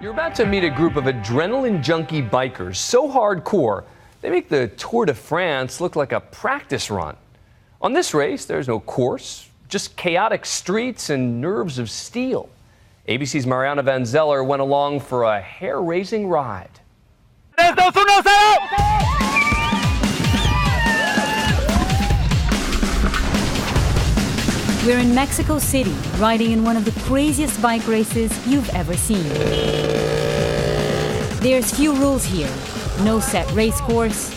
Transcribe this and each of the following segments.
You're about to meet a group of adrenaline junkie bikers so hardcore, they make the Tour de France look like a practice run. On this race, there's no course, just chaotic streets and nerves of steel. ABC's Mariana Van Zeller went along for a hair-raising ride. We're in Mexico City, riding in one of the craziest bike races you've ever seen. There's few rules here, no set race course,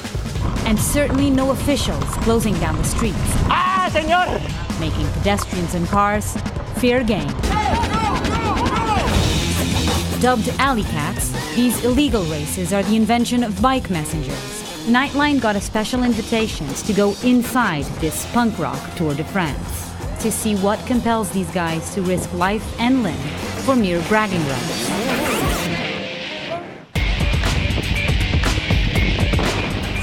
and certainly no officials closing down the streets. Ah, señor! Making pedestrians and cars fair game. Dubbed Alleycats, these illegal races are the invention of bike messengers. Nightline got a special invitation to go inside this punk rock Tour de France to see what compels these guys to risk life and limb for mere bragging rights.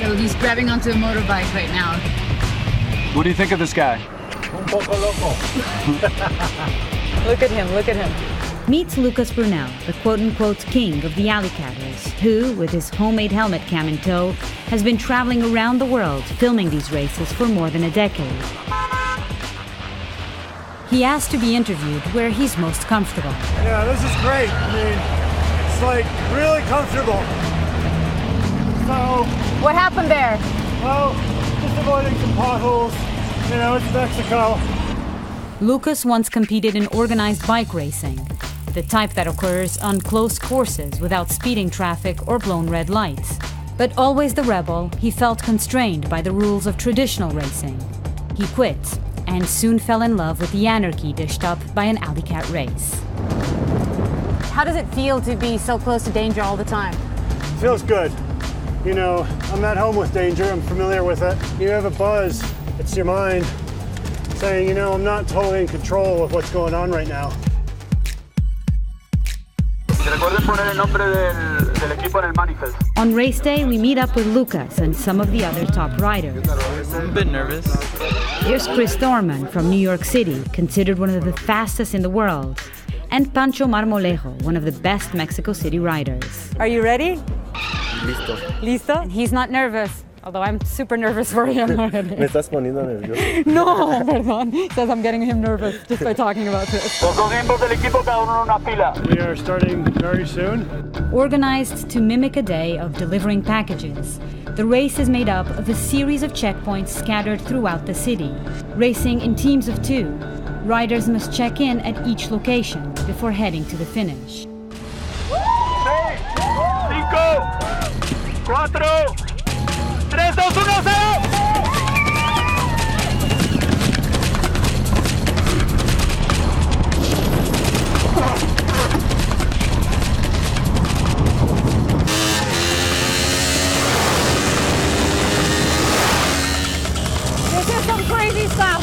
So he's grabbing onto a motorbike right now. What do you think of this guy? Un poco loco. Look at him, look at him. Meet Lucas Brunel, the quote-unquote king of the Alleycatters, who, with his homemade helmet cam in tow, has been traveling around the world filming these races for more than a decade. He asked to be interviewed where he's most comfortable. Yeah, this is great. I mean, it's like really comfortable. So, What happened there? well, just avoiding some potholes. You know, it's Mexico. Lucas once competed in organized bike racing, the type that occurs on closed courses without speeding traffic or blown red lights. But always the rebel, he felt constrained by the rules of traditional racing. He quit and soon fell in love with the anarchy dished up by an Alleycat race. How does it feel to be so close to danger all the time? Feels good. You know, I'm at home with danger. I'm familiar with it. You have a buzz. It's your mind saying, you know, I'm not totally in control of what's going on right now. On race day, we meet up with Lucas and some of the other top riders. I'm a bit nervous. Here's Chris Thorman from New York City, considered one of the fastest in the world, and Pancho Marmolejo, one of the best Mexico City riders. Are you ready? Listo. Listo? And he's not nervous, although I'm super nervous for him already. Me estás poniendo nervioso. No, perdón. He says I'm getting him nervous just by talking about this. We are starting very soon. Organized to mimic a day of delivering packages, the race is made up of a series of checkpoints scattered throughout the city. Racing in teams of 2, riders must check in at each location before heading to the finish. 5, 4, 3, 2, 1, 0! This is some crazy stuff.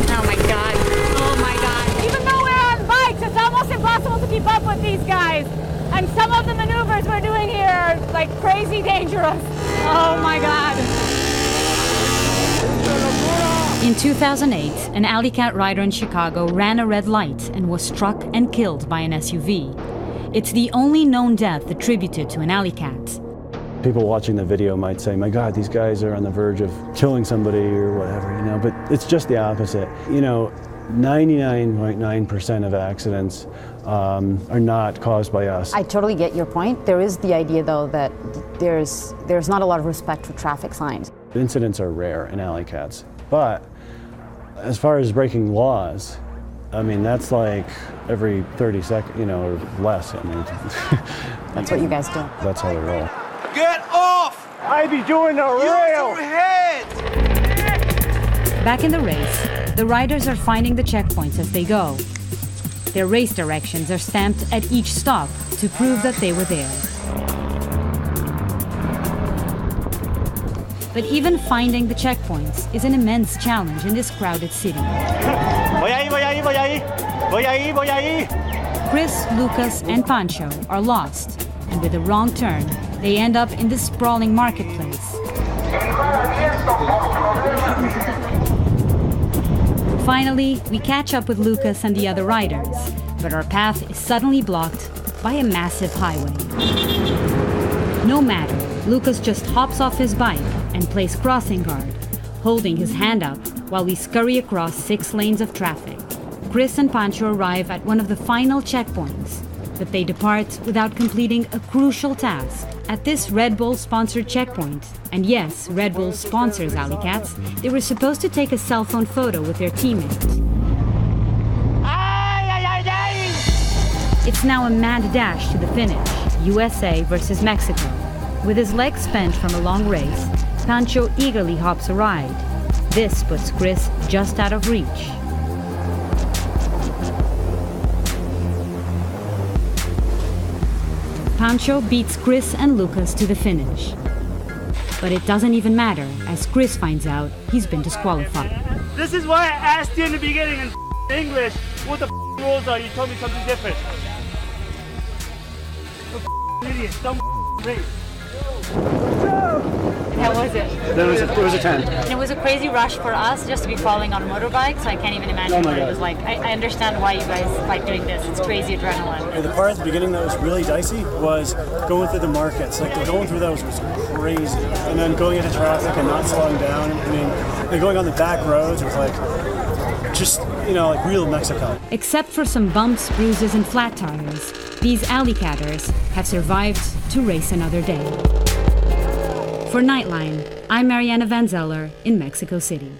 Oh my God. Oh my God. Even though we're on bikes, it's almost impossible to keep up with these guys. And some of the maneuvers we're doing here are like crazy dangerous. Oh my God. In 2008, an Alleycat rider in Chicago ran a red light and was struck and killed by an SUV. It's the only known death attributed to an Alleycat. People watching the video might say, my God, these guys are on the verge of killing somebody or whatever, you know, but it's just the opposite. You know, 99.9% of accidents are not caused by us. I totally get your point. There is the idea, though, that there's not a lot of respect for traffic signs. Incidents are rare in Alleycats, but as far as breaking laws, I mean, that's like every 30 seconds, you know, or less. I mean, That's what you guys do. that's how we roll. Get off! I be doing the Use rail. your head! Back in the race, the riders are finding the checkpoints as they go. Their race directions are stamped at each stop to prove that they were there. But even finding the checkpoints is an immense challenge in this crowded city. Voy ahí, voy ahí, voy ahí. Voy ahí, voy ahí. Chris, Lucas, and Pancho are lost, and with a wrong turn, they end up in this sprawling marketplace. Finally, we catch up with Lucas and the other riders, but our path is suddenly blocked by a massive highway. No matter, Lucas just hops off his bike and plays crossing guard, holding his hand up while we scurry across 6 lanes of traffic. Chris and Pancho arrive at one of the final checkpoints, but they depart without completing a crucial task. At this Red Bull-sponsored checkpoint, and yes, Red Bull sponsors Alleycats, they were supposed to take a cell phone photo with their teammate. It's now a mad dash to the finish, USA versus Mexico. With his legs spent from a long race, Pancho eagerly hops a ride. This puts Chris just out of reach. Pancho beats Chris and Lucas to the finish. But it doesn't even matter, as Chris finds out he's been disqualified. This is why I asked you in the beginning in English what the rules are. You told me something different. Idiot, dumb race. How was it? It was a 10. And it was a crazy rush for us just to be following on motorbikes. I can't even imagine what it was like. I understand why you guys like doing this. It's crazy adrenaline. The part at the beginning that was really dicey was going through the markets. Like going through those was crazy. And then going into traffic and not slowing down. I mean, and going on the back roads was like just, like real Mexico. Except for some bumps, bruises, and flat tires, these Alleycatters have survived to race another day. For Nightline, I'm Mariana Van Zeller in Mexico City.